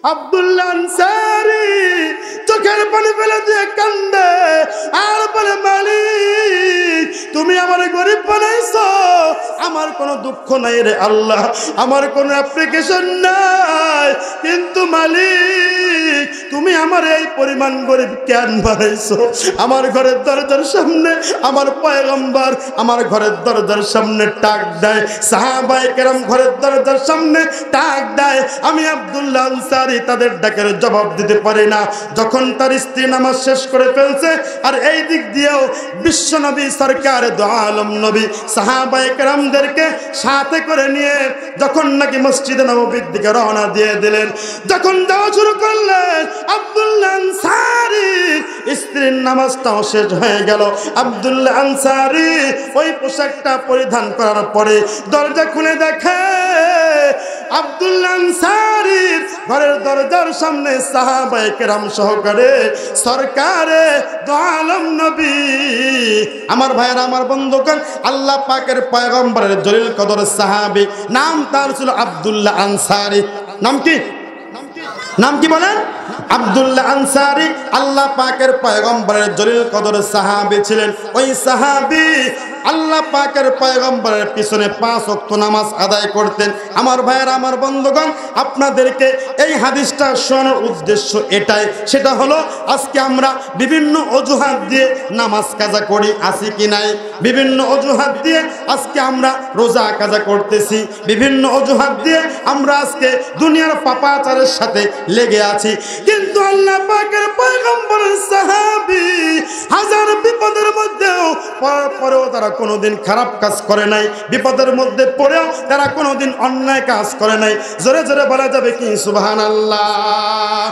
আব্দুল্লাহ আনসারী চোখের পানি ফেলে দিয়ে কান্দে আর বলে, মালিক তুমি আমার গরিব বানাইছো, আমার কোনো দুঃখ নাই রে আল্লাহ, আমার কোনো অ্যাপ্লিকেশন নাই, কিন্তু মালিক তুমি আমার এই পরিমাণ গরিব কেন বানাইছো? আমার ঘরের দরজার সামনে আমার পয়গম্বর আমার ঘরের দরজার সামনে টাক দেয়, সাহাবায়ে কেরাম ঘরের দরজার সামনে টাক দেয়, আমি আব্দুল্লাহ আনসারী তাদের ডাকের জবাব দিতে পারি না। যখন তার স্ত্রী নামাজ শেষ করে ফেলছে আর এই দিক দিয়েও বিশ্ব নবী সরকার দু আলম নবী সাহাবায়ে কেরামদেরকে সাথে করে নিয়ে যখন নাকি মসজিদে নববীর দিকে রওনা দিয়ে দিলেন, যখন যাওয়া শুরু করলেন, আব্দুল্লাহ আনসারী স্ত্রীর নামাজটাও শেষ হয়ে গেল। আব্দুল্লাহ আনসারী ওই পোশাকটা পরিধান করার পরে দরজা খুলে দেখে আব্দুল্লাহ আনসারীর ঘরের দরজার সামনে সাহাবায়ে কেরাম সহকারে সরকারে দু আলম নবী। আমার ভাইয়েরা, আমার বন্ধুগণ, আল্লাহ পাকের পয়গম্বরের জলিল কদর সাহাবী, নাম তার ছিল আব্দুল্লাহ আনসারী। নাম কি? নাম কি বলেন? আব্দুল্লাহ আনসারী আল্লাহ পাকের পয়গম্বরের জলিল কদর সাহাবী ছিলেন। ওই সাহাবী আল্লাহ পাকের পয়গম্বরের পিছনে 5 ওয়াক্ত নামাজ আদায় করতেন। আমার ভাইয়েরা, আমার বন্ধুগণ, আপনাদেরকে এই হাদিসটা শোনানোর উদ্দেশ্য এটাই, সেটা হলো আজকে আমরা বিভিন্ন অজুহাত দিয়ে নামাজ কাজা করি, আছি কি নাই? বিভিন্ন অজুহাত দিয়ে আজকে আমরা রোজা কাজা করতেছি, বিভিন্ন অজুহাত দিয়ে আমরা আজকে দুনিয়ার পাপাচারের সাথে লেগে আছি, কিন্তু আল্লাহ পাকের পয়গম্বরের সাহাবী হাজার বিপদের মধ্যেও পরেও তারা কোনোদিন খারাপ কাজ করে নাই, বিপদের মধ্যে পড়েও তারা কোনোদিন অন্যায় কাজ করে নাই। জোরে জোরে বলা যাবে কি সুবহানাল্লাহ?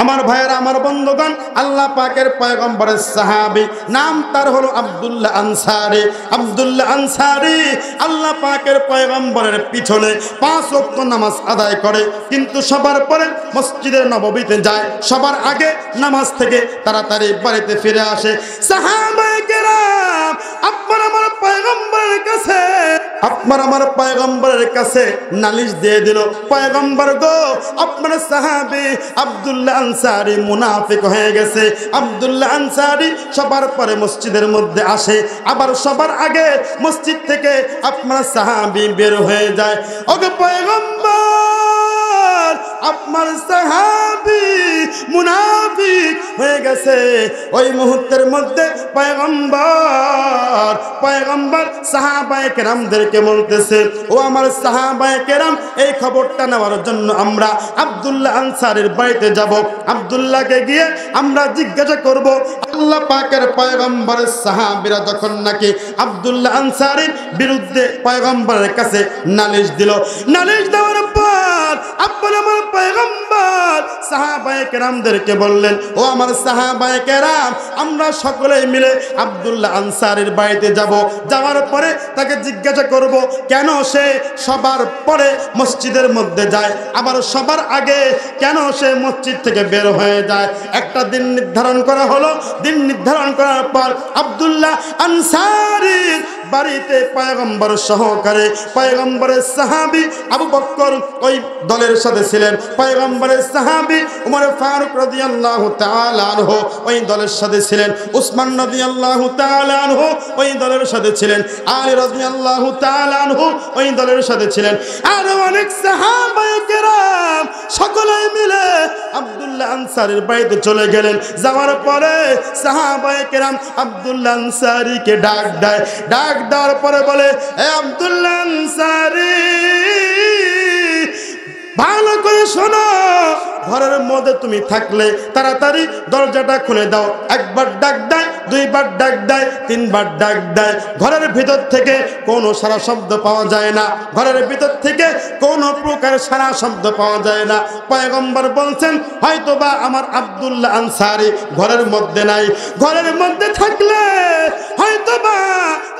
আমার ভাইয়েরা, আমার বন্ধুগণ, আল্লাহ পাকের পয়গম্বরের সাহাবী, নাম তার হলো আব্দুল্লাহ আনসারী। আব্দুল্লাহ আনসারী আল্লাহ পাকের পয়গম্বরের পিছনে 5 ওয়াক্ত নামাজ আদায় করে, কিন্তু সবার পরে মসজিদে নববীতে যায়, সবার আগে নামাজ থেকে তাড়াতাড়ি বাড়িতে ফিরে আসে। সাহাবায়ে কেরাম আপনার আমার পয়গম্বরের কাছে নালিশ দিয়ে দিল, পয়গম্বর গো, আপনার সাহাবী আব্দুল্লাহ আনসারী মুনাফিক হয়ে গেছে। আব্দুল্লাহ আনসারী সবার পরে মসজিদের মধ্যে আসে, আবার সবার আগে মসজিদ থেকে আপনার সাহাবী বের হয়ে যায়। ওগো পয়গম্বর, আপনার সাহাবী মুনাফিক হয়ে গেছে। ওই মুহূর্তের মধ্যে পয়গম্বর সাহাবায়ে কেরামদেরকে বলতেছে, ও আমার সাহাবায়ে কেরাম, এই খবরটা নেওয়ার জন্য আমরা আব্দুল্লাহ আনসারীর বাড়িতে যাব। আব্দুল্লাহকে গিয়ে আমরা জিজ্ঞাসা করব। আল্লাহ পাকের পয়গম্বরের সাহাবীরা যখন নাকি আব্দুল্লাহ আনসারীর বিরুদ্ধে পয়গম্বরের কাছে নালিশ দিল, নালিশ দেওয়ার পর আপনার আমার পয়গম্বর সাহাবায়ে কেরামদেরকে বললেন, ও আমার সাহাবায়ে কেরাম, আমরা সকলেই মিলে আব্দুল্লাহ আনসারীর বাড়িতে যাব। যাওয়ার পরে তাকে জিজ্ঞাসা করব কেন সে সবার পরে মসজিদের মধ্যে যায়, আবার সবার আগে কেন সে মসজিদ থেকে বের হয়ে যায়। একটা দিন নির্ধারণ করা হলো। দিন নির্ধারণ করার পর আব্দুল্লাহ আনসারীর বাড়িতে পয়গম্বর সহকারে পয়গম্বরের সাহাবী আবু বকর ওই দলের সাথে ছিলেন, পয়গম্বরের সাহাবী উমর ফারুক রাদিয়াল্লাহু তাআলা আনহু ওই দলের সাথে ছিলেন, উসমান রাদিয়াল্লাহু তাআলা আনহু ওই দলের সাথে ছিলেন, আলী রাদিয়াল্লাহু তাআলা আনহু ওই দলের সাথে ছিলেন, আর অনেক সাহাবায়ে কেরাম সকলেই মিলে আব্দুল্লাহ আনসারীর বাড়িতে চলে গেলেন। যাওয়ার পরে সাহাবায়ে কেরাম আব্দুল্লাহ আনসারীকে ডাক দেয়। ডাক দেওয়ার পরে বলে, এ আব্দুল্লাহ আনসারী, ভালো করে শোনো, ঘরের মধ্যে তুমি থাকলে তাড়াতাড়ি দরজাটা খুলে দাও। একবার ডাক দেয়, 2 বার ডাক দেয়, 3 বার ডাক দেয়। ঘরের ভিতর থেকে কোনো সারা শব্দ পাওয়া যায় না, ঘরের ভিতর থেকে কোনো প্রকার সারা শব্দ পাওয়া যায় না। পয়গম্বর বলছেন, হয়তোবা আমার আব্দুল্লাহ আনসারী ঘরের মধ্যে নাই, ঘরের মধ্যে থাকলে হয়তোবা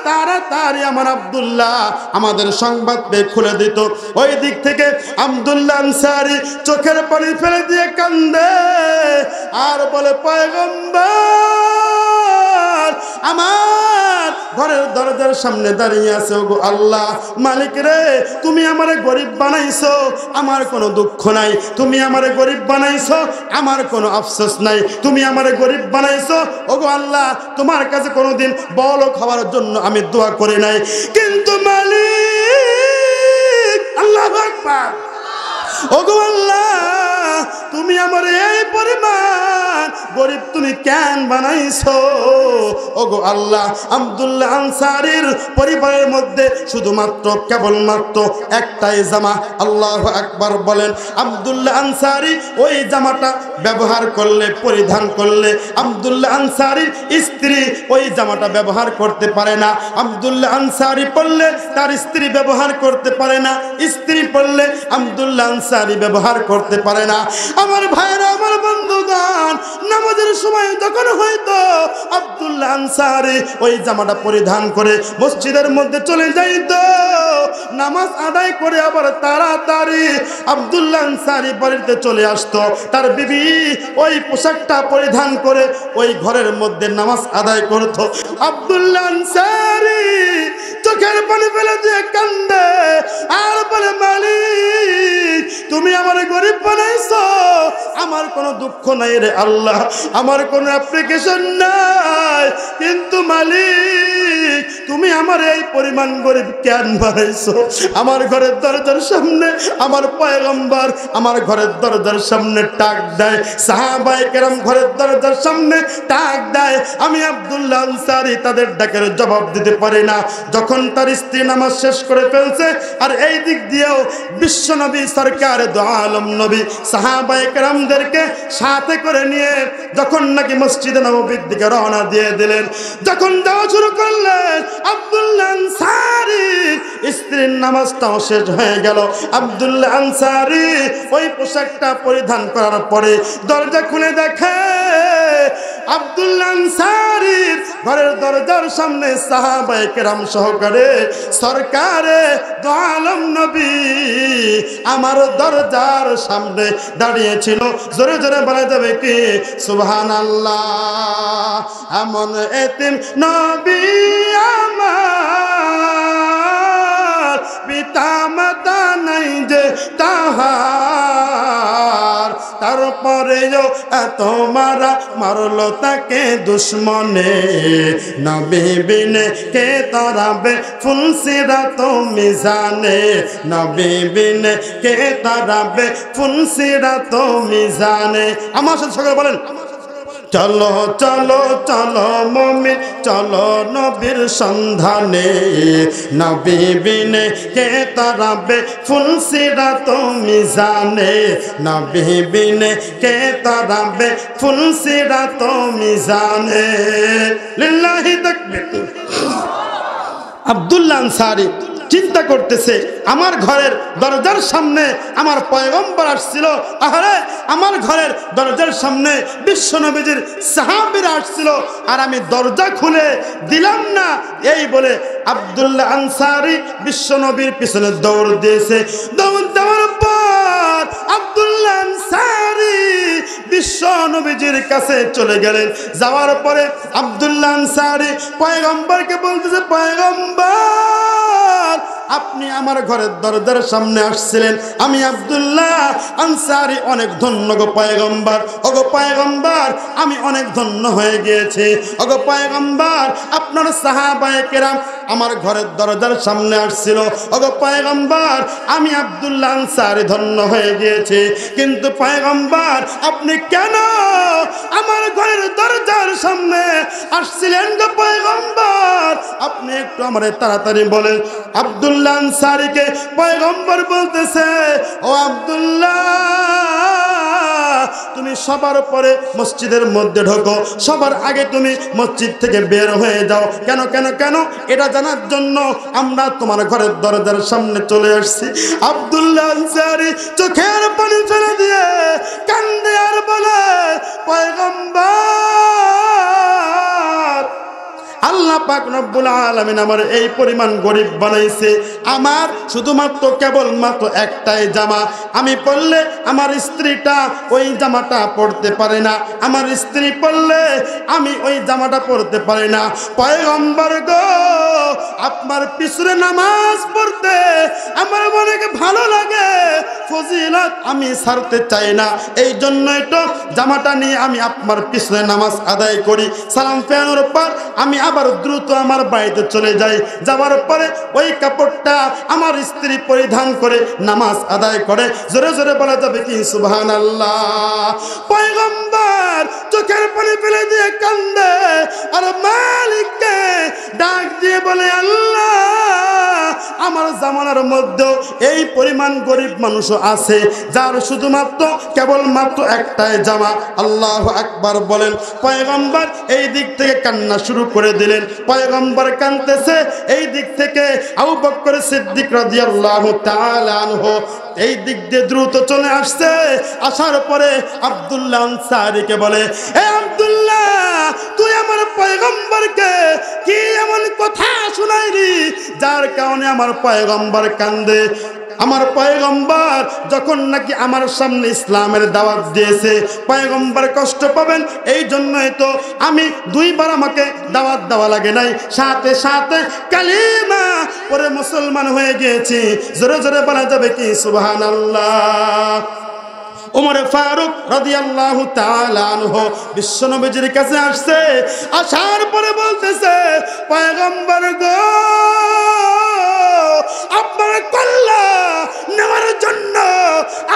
তাড়াতাড়ি আমার আব্দুল্লাহ আমাদের সংবাদ পেয়ে খুলে দিত। ওই দিক থেকে আব্দুল্লাহ আনসারী চোখের পানি ফেলে দিয়ে কান্দে আর বলে, পয়গম্বর আমার ঘরের দরজার সামনে দাঁড়িয়ে আছে। ওগো আল্লাহ মালিক রে, তুমি আমারে গরিব বানাইছো, আমার কোনো দুঃখ নাই। তুমি আমারে গরিব বানাইছো, আমার কোনো আফসোস নাই। তুমি আমারে গরিব বানাইছো ওগো আল্লাহ, তোমার কাছে কোনোদিন বড় খাওয়ার জন্য আমি দোয়া করি নাই। কিন্তু মালিক আল্লাহু আকবার, ওগো আল্লাহ তুমি আমার এই পরিমাণ গরিব তুমি কেন বানাইছো? ওগো আল্লাহ আব্দুল্লাহ আনসারীর পরিবারের মধ্যে শুধুমাত্র কেবলমাত্র একটাই জামা। আল্লাহু আকবার বলেন। আব্দুল্লাহ আনসারী ওই জামাটা ব্যবহার করলে, পরিধান করলে আব্দুল্লাহ আনসারীর স্ত্রী ওই জামাটা ব্যবহার করতে পারে না। আব্দুল্লাহ আনসারী পরলে তার স্ত্রী ব্যবহার করতে পারে না, স্ত্রী পরলে আব্দুল্লাহ আনসারী ব্যবহার করতে পারে না। আমার ভাইরা, আমার বন্ধুগণ, নামাজের সময় যখন হয়তো আব্দুল্লাহ আনসারী ওই জামাটা পরিধান করে মসজিদের মধ্যে চলে যাইতো, নামাজ আদায় করে আবার তাড়াতাড়ি আব্দুল্লাহ আনসারী বাড়িতে চলে আসতো। তার বিবি ওই পোশাকটা পরিধান করে ওই ঘরের মধ্যে নামাজ আদায় করত। আব্দুল্লাহ আনসারী চোখের পানি ফেলে দিয়ে কান্দে আর বলে, মালিক তুমি আমার গরিব বানাইছো, আমার কোনো দুঃখ নাই রে আল্লাহ, আমার কোনো অ্যাপ্লিকেশন নাই, কিন্তু মালিক তুমি আমার এই পরিমাণ গরিব কেন বানাইছো? আমার ঘরের দরজার সামনে আমার পয়গম্বর আমার ঘরের দরজার সামনে টাক দেয়, সাহাবায়ে কেরাম ঘরের দরজার সামনে টাক দেয়, আমি আব্দুল্লাহ আনসারী তাদের ডাকের জবাব দিতে পারি না। যখন তার স্ত্রী নামাজ শেষ করে ফেলছে, আর এই দিক দিয়েও বিশ্ব নবী সরকার দু আলম নবী সাহাবায়ে কেরামদেরকে সাথে করে নিয়ে যখন নাকি মসজিদে নববীর দিকে রওনা দিয়ে দিলেন, যখন যাওয়া শুরু করলেন, আব্দুল্লাহ আনসারী স্ত্রীর নামাজটাও শেষ হয়ে গেল। আব্দুল্লাহ আনসারী ওই পোশাকটা পরিধান করার পরে দরজা খুলে দেখে আব্দুল্লাহ আনসারীর ঘরের দরজার সামনে সাহাবায়ে কেরাম সহকারে সরকারে দু আলম নবী আমার দরজার সামনে দাঁড়িয়েছিল। জোরে জোরে বলা যাবে কি সুবহানাল্লাহ। এমন এতিম নবী আমার, পিতা মাতা নাই যে তাহার, তারপরেও এত মারা মারলো তাকে দুশ্মনে, নবী বিনে কে তারাবে ফুলসিরাত মিজানে, নবী বিনে কে তারাবে ফুলসিরাত মিজানে। আমার সাথে সকলে বলেন, চলো চলো চলো মুমিন চলো নবীর সন্ধানে, নবী বিনে কে তারাবে ফুলসিরাত মিজানে, নবী বিনে কে তারাবে ফুলসিরাত মিজানে। লিল্লাহি তাকবীর। আব্দুল্লাহ আনসারী চিন্তা করতেছে, আমার ঘরের দরজার সামনে আমার পয়গম্বর আসছিল, আরে আমার ঘরের দরজার সামনে বিশ্ব নবীজির সাহাবীরা আসছিল, আর আমি দরজা খুলে দিলাম না। এই বলে আব্দুল্লাহ আনসারী বিশ্ব নবীর পিছনে দৌড় দিয়েছে। দৌড় দেওয়ার পর আব্দুল্লাহ আনসারী বিশ্ব নবীজির কাছে চলে গেলেন। যাওয়ার পরে আব্দুল্লাহ আনসারী পয়গম্বরকে বলতেছে, পয়গম্বর আপনি আমার ঘরের দরজার সামনে আসছিলেন, আমি আব্দুল্লাহ আনসারী অনেক ধন্য গো পয়গম্বর। ওগো পয়গম্বর আমি অনেক ধন্য হয়ে গিয়েছি। ওগো পয়গম্বর আপনার সাহাবায়ে কেরাম আমার ঘরের দরজার সামনে আসছিল। ওগো পয়গম্বর আমি আব্দুল্লাহ আনসারী ধন্য হয়ে গিয়েছি, কিন্তু পয়গম্বর আপনি কেন আমার ঘরের দরজার সামনে আসছিলেন গো পয়গম্বর? আপনি একটু আমারে তাড়াতাড়ি বলেন। আব্দুল্লাহ আনসারীকে পয়গম্বর বলতেছে, ও আব্দুল্লাহ তুমি সবার পরে মসজিদের মধ্যে ঢোকো, সবার আগে তুমি মসজিদ থেকে বের হয়ে যাও। কেন কেন কেন এটা জানার জন্য আমরা তোমার ঘরের দরজার সামনে চলে আসছি। আব্দুল্লাহ আনসারী চোখের পানি ফেলে দিয়ে কান্দে আর বলে, পয়গম্বর আল্লাহ আল্লাহ পাক রব্বুল আলামিন আমার এই পরিমাণ গরিব বানাইছে, আমার শুধুমাত্র কেবলমাত্র একটাই জামা আমি পরলে আমার স্ত্রীটা ওই জামাটা পরতে পারে না, আমার স্ত্রী পরলে আমি ওই জামাটা পরতে পারি না। পয়গম্বর গো, আপনার পিছনে নামাজ পড়তে আমার মনে ভালো লাগে, ফজিলত আমি ছাড়তে চাই না, এই জন্যই তো জামাটা নিয়ে আমি আপনার পিছনে নামাজ আদায় করি। সালাম ফেরানোর পর আমি আবার দ্রুত আমার বাড়িতে চলে যাই, যাওয়ার পরে ওই কাপড়টা আমার স্ত্রী পরিধান করে নামাজ আদায় করে। জোরে জোরে বলা যাবে কি সুবহানাল্লাহ। পয়গম্বর চোখের পানি ফেলে দিয়ে কান্দে আর মালিককে ডাক দিয়ে বলে, আল্লাহ আমার জামানার মধ্যে এই পরিমাণ গরিব মানুষ আছে যার শুধুমাত্র কেবলমাত্র একটাই জামা। আল্লাহু আকবার বলেন। পয়গম্বর এই দিক থেকে কান্না শুরু করে দিলেন। পয়গম্বর কাঁদতেছে, এই দিক থেকে আবু বকর সিদ্দিক রাদিয়াল্লাহু তাআলা আনহু এই দিক দিয়ে দ্রুত চলে আসছে। আসার পরে আব্দুল্লাহ আনসারীকে বলে, এ আব্দুল্লাহ, তুই আমার পয়গম্বরকে কি এমন কথা শুনাইলি যার কারণে আমার পয়গম্বর কান্দে? আমার পয়গম্বর যখন নাকি আমার সামনে ইসলামের দাওয়াত দিয়েছে, পয়গম্বর কষ্ট পাবেন, এই জন্যই তো আমি দুইবার আমাকে দাওয়াত দেওয়া লাগে নাই, সাথে সাথে কালিমা পরে মুসলমান হয়ে গিয়েছি। জোরে জোরে বলা যাবে কি সুবহানাল্লাহ। ওমর ফারুক রাদিয়াল্লাহু তাআলা আনহু বিশ্বনবীর কাছে আসছে, আসার পরে বলতেছে, পয়গম্বর গো, আপনার কল্লা নেওয়ার জন্য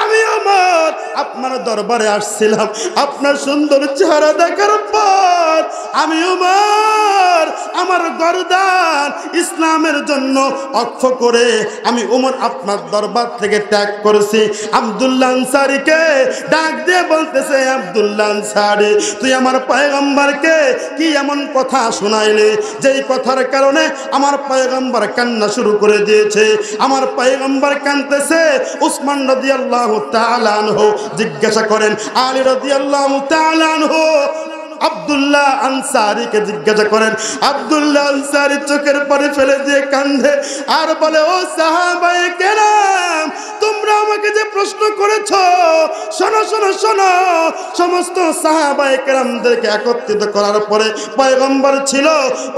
আমি ওমর আপনার দরবারে আসছিলাম। আপনার সুন্দর চেহারা দেখার পর আমি ওমর আমার গর্দান ইসলামের জন্য অক্ষ করে আমি ওমর আপনার দরবার থেকে ত্যাগ করেছি। আব্দুল্লাহ আনসারীকে ডাক দিয়ে বলতেছে, আব্দুল্লাহ আনসারী, তুই আমার পয়গম্বরকে কি এমন কথা শোনাইলি যেই কথার কারণে আমার পয়গম্বর কান্না শুরু করে দিয়েছে? আমার পয়গম্বর কাঁদতেছে। উসমান রাদিয়াল্লাহু তাআলা আনহু জিজ্ঞাসা করেন, আলী রাদিয়াল্লাহু তাআলা আনহু আব্দুল্লাহ আনসারীকে জিজ্ঞাসা করেন। আব্দুল্লাহ আনসারী চোখের পানি ফেলে দিয়ে কান্দে আর বলে, ও সাহাবায়ে কেরাম, তোমরা আমাকে যে প্রশ্ন করেছো, শোনো শোনো শোনো। সমস্ত সাহাবায়ে কেরামদেরকে একত্রিত করার পরে পয়গম্বর ছিল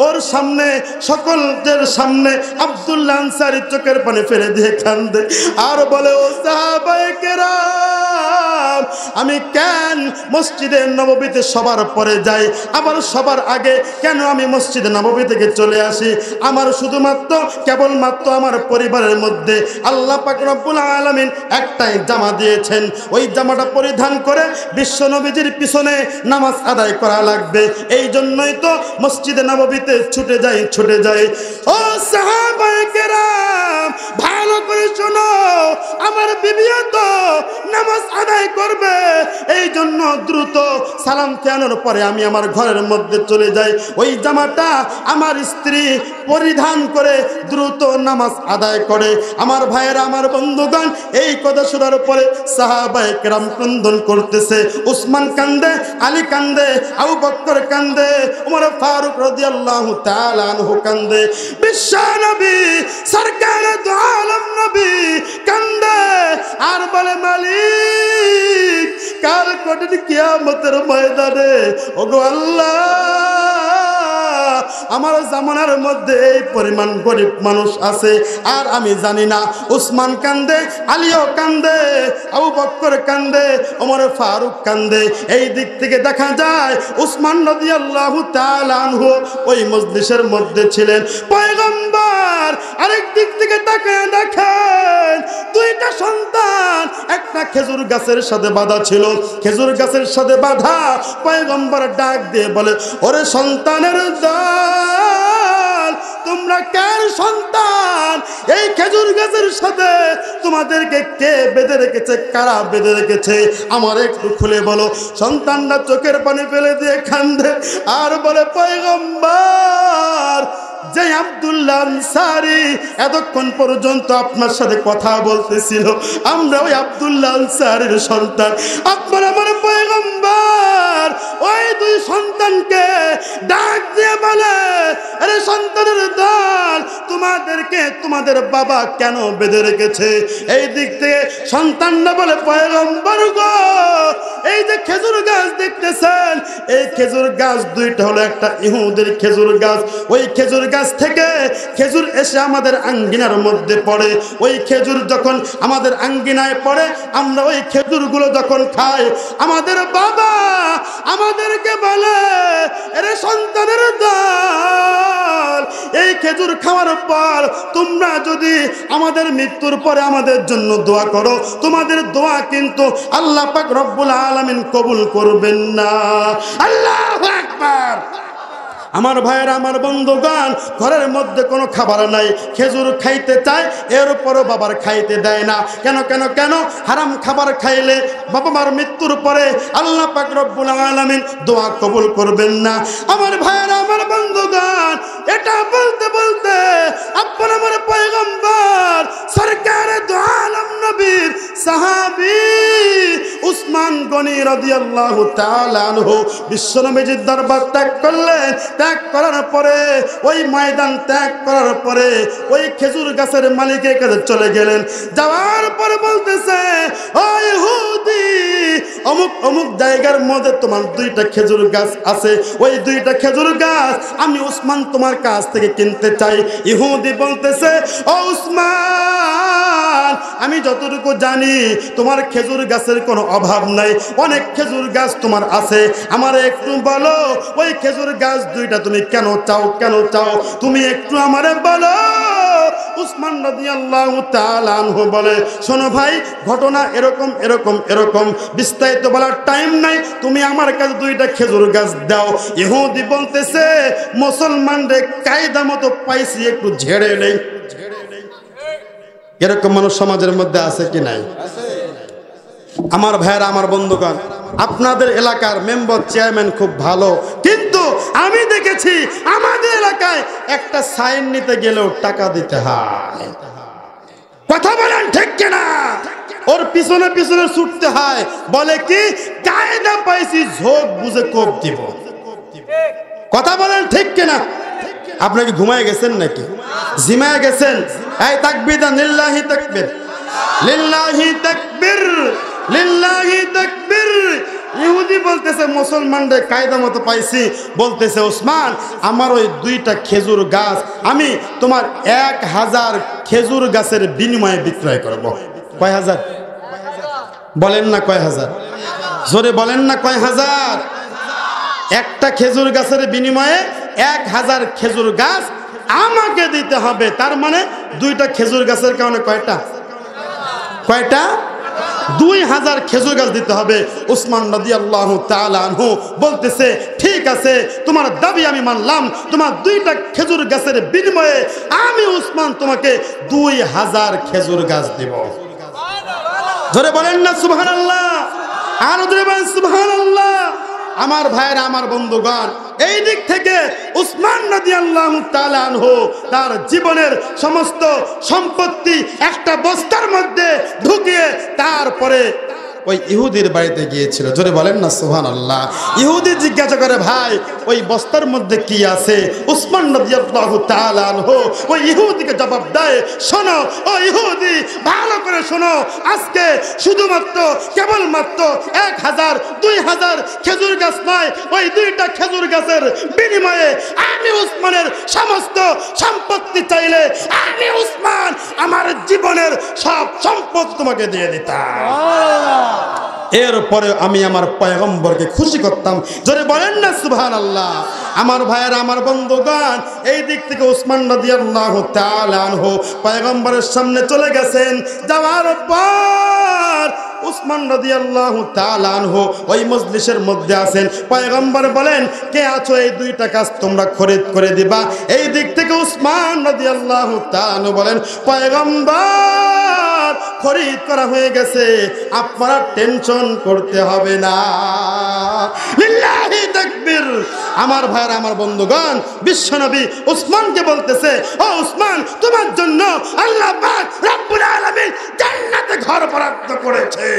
ওর সামনে, সকলদের সামনে আব্দুল্লাহ আনসারী চোখের পানি ফেলে দিয়ে কান্দে আর বলে, ও সাহাবায়ে কেরাম, আমি কেন মসজিদে নববীতে সবার পরে যাই, আবার সবার আগে কেন আমি মসজিদে নববী থেকে চলে আসি? আমার শুধুমাত্র কেবলমাত্র আমার পরিবারের মধ্যে আল্লাহ পাক রব্বুল আলামিন একটাই জামা দিয়েছেন, ওই জামাটা পরিধান করে বিশ্ব নবীজির পিছনে নামাজ আদায় করা লাগবে, এই জন্যই তো মসজিদে নববীতে ছুটে যাই। ও সাহাবায়ে কেরাম, ভালো করে শোনো, আমার বিবিও তো নামাজ আদায় করবে, এই জন্য দ্রুত সালাম ফেরানোর পরে আমি আমার ঘরের মধ্যে চলে যাই, ওই জামাটা আমার স্ত্রী পরিধান করে দ্রুত নামাজ আদায় করে। আমার ভাইয়েরা, আমার বন্ধুগণ, এই কথা শোনার পরে সাহাবায়ে কেরাম ক্রন্দন করতেছে। উসমান কান্দে, আলী কান্দে, আবু বকর কান্দে, ওমর ফারুক রাদিয়াল্লাহু তাআলা আনহু কান্দে, বিশ্ব নবী সরকার দু আলম নবী কান্দে আর বলে, মালিক, কাল কঠিন কিয়ামতের ময়দানে ওগো আল্লাহ, আমার জামানার মধ্যে এই পরিমাণ গরিব মানুষ আছে আর আমি জানি না। উসমান কান্দে, আলীও কান্দে, আবু বকর কান্দে, ওমর ফারুক কান্দে। এই দিক থেকে দেখা যায় উসমান রাদিয়াল্লাহু তাআলা আনহু ওই মজলিসের মধ্যে ছিলেন। পয়গম্বর আরেক দিক থেকে তাকায় দেখেন, দুইটা সন্তান একটা খেজুর গাছের সাথে বাঁধা ছিল, খেজুর গাছের সাথে বাঁধা। পয়গম্বর ডাক দিয়ে বলে, ওরে সন্তানের দল, তোমরা কার সন্তান? এই খেজুর গাছের সাথে তোমাদেরকে কে বেঁধে রেখেছে, কারা বেঁধে রেখেছে, আমার একটু খুলে বলো। সন্তানরা চোখের পানি ফেলে দিয়ে কান্দে আর বলে, পয়গম্বর, যে আব্দুল্লাহ আনসারী এতক্ষণ পর্যন্ত আপনার সাথে কথা বলতেছিল, আমরা ওই আব্দুল্লাহ আনসারীর সন্তান। আপনার আমার পয়গম্বর ওই দুই সন্তানকে ডাক দিয়ে বলে, আরে সন্তানের দল, তোমাদেরকে তোমাদের বাবা কেন বেঁধে রেখেছে? এই দিক থেকে সন্তানরা বলে, পয়গম্বর গো, এই যে খেজুর গাছ দেখতেছেন, এই খেজুর গাছ দুইটা হলো, একটা ইহুদির খেজুর গাছ। ওই খেজুর গাছ থেকে খেজুর এসে আমাদের আঙ্গিনার মধ্যে পড়ে। ওই খেজুর যখন আমাদের আঙ্গিনায় পড়ে, আমরা ওই খেজুরগুলো যখন খাই, আমাদের বাবা আমাদেরকে বলে, এরে সন্তানের দল, এই খেজুর খাওয়ার পর তোমরা যদি আমাদের মৃত্যুর পরে আমাদের জন্য দোয়া করো, তোমাদের দোয়া কিন্তু আল্লাহ পাক রব্বুল আলামিন কবুল করবেন না। আল্লাহু আকবার। আমার ভাইয়েরা, আমার বন্ধুগণ, ঘরের মধ্যে কোনো খাবার নাই, খেজুর খাইতে চায়, এরপরও বাবার খাইতে দেয় না। কেন কেন কেন? হারাম খাবার খাইলে বাবা মার মৃত্যুর পরে আল্লাহ পাক রব্বুল আলামিন দোয়া কবুল করবেন না। আমার ভাইয়েরা, আমার বন্ধুগণ, এটা বলতে বলতে আপনার আমার পয়গম্বর সরকারে দু আলম নবীর সাহাবী উসমান গনি রাদিয়াল্লাহু তাআলা আনহু বিশ্বনবীর দরবার ত্যাগ করলেন। ত্যাগ করার পরে, ওই ময়দান ত্যাগ করার পরে ওই খেজুর গাছের মালিকের কাছে চলে গেলেন। যাওয়ার পরে বলতেছে, ও ইহুদি, অমুক অমুক জায়গার মধ্যে তোমার দুইটা খেজুর গাছ আছে, ওই দুইটা খেজুর গাছ আমি উসমান তোমার কাছ থেকে কিনতে চাই। ইহুদি বলতেছে, ও উসমান, আমি যতটুকু জানি তোমার খেজুর গাছের কোনো অভাব নাই, অনেক খেজুর গাছ তোমার আছে, আমার একটু বলো ওই খেজুর গাছ দুইটা তুমি কেন চাও, কেন চাও, তুমি একটু আমারে বলো। উসমান রাদিয়াল্লাহু তাআলা আনহু বলে, শোনো ভাই, ঘটনা এরকম এরকম এরকম, বিস্তারিত বলার টাইম নাই, তুমি আমার কাছে দুইটা খেজুর গাছ দাও। ইহুদি বলতেছে, মুসলমানদের কায়দা মতো পাইছি, একটু ঝেড়ে নেই। এরকম মানুষ সমাজের মধ্যে আছে কি নাই? আমার ভাইয়েরা, আমার বন্ধুগণ, আপনাদের এলাকার মেম্বার চেয়ারম্যান খুব ভালো, কিন্তু আমি দেখেছি আমাদের এলাকায় একটা সাইন নিতে গেলেও টাকা দিতে হয়। কথা বলেন ঠিক কিনা? ওর পিছনে পিছনে ছুটতে হয়, বলে কি কায়দা পাইছি, ঝোঁক বুঝে কোপ দিব। কথা বলেন ঠিক কিনা? আপনি কি ঘুমায় গেছেন নাকি? জিমায় গেছেন? এই তাকবীর, লিল্লাহি তাকবীর, লিল্লাহি তাকবীর, লিল্লাহি তাকবীর। ইহুদি বলতেছে, মুসলমানদের কায়দা মতো পাইছি, বলতেছে, ওসমান, আমার ওই দুইটা খেজুর গাছ আমি তোমার 1000 খেজুর গাছের বিনিময়ে বিক্রয় করব। কয় হাজার? বলেন না কয় হাজার? জোরে বলেন না কয় হাজার? একটা খেজুর গাছের বিনিময়ে 1000 খেজুর গাছ আমাকে দিতে হবে। তার মানে দুইটা খেজুর গাছের কারণে কয়টা? কয়টা? 2000 খেজুর গাছ দিতে হবে। উসমান রাদিয়াল্লাহু তাআলা আনহু বলতেছে, ঠিক আছে, তোমার দাবি আমি মানলাম, তোমার দুইটা খেজুর গাছের বিনিময়ে আমি উসমান তোমাকে 2000 খেজুর গাছ দেব। জোরে বলেন না সুবহানাল্লাহ? আর জোরে বলেন সুবহানাল্লাহ। আমার ভাইরা, আমার বন্ধুগণ, এই দিক থেকে উসমান রাদিয়াল্লাহু তাআলা আনহু তার জীবনের সমস্ত সম্পত্তি একটা বস্তার মধ্যে ঢুকিয়ে তারপরে ওই ইহুদির বাড়িতে গিয়েছিল। জোরে বলেন না সুবহানাল্লাহ। ইহুদি জিজ্ঞাসা করে, ভাই ওই বস্তার মধ্যে কি আছে? উসমান রাদিয়াল্লাহু তাআলা আনহু ওই ইহুদিকে জবাব দেয়, শোনো ও ইহুদি, ভালো করে শোনো, আজকে শুধুমাত্র কেবলমাত্র 1000 2000 খেজুর গাছ নয়, ওই দুইটা খেজুর গাছের বিনিময়ে আমি উসমানের সমস্ত সম্পত্তি চাইলে আমি উসমান আমার জীবনের সব সম্পদ তোমাকে দিয়ে দিতাম। এরপরে আমি আমার পয়গম্বরকে খুশি করতাম। জোরে বলেন না সুবহানাল্লাহ। আমার ভাইয়েরা, আমার বন্ধুগণ, এই দিক থেকে উসমান রাদিয়াল্লাহু তাআলা আনহু পয়গম্বরের সামনে চলে গেছেন। যাওয়ার পর উসমান রাদিয়াল্লাহু তাআলা আনহু ওই মজলিসের মধ্যে আছেন। পয়গম্বর বলেন, কে আছো, এই দুইটা কাজ তোমরা খরিদ করে দিবা। এই দিক থেকে উসমান রাদিয়াল্লাহু তাআলা আনহু বলেন, পয়গম্বর ঘর খরিদ করা হয়ে গেছে, আপনারা টেনশন করতে হবে না। লিল্লাহি তাকবীর। আমার ভাইরা, আমার বন্ধুগণ, বিশ্বনবী উসমানকে বলতেছে, ও উসমান, তোমার জন্য আল্লাহ পাক রব্বুল আলামিন জান্নাতে ঘর বরাদ্দ করেছে।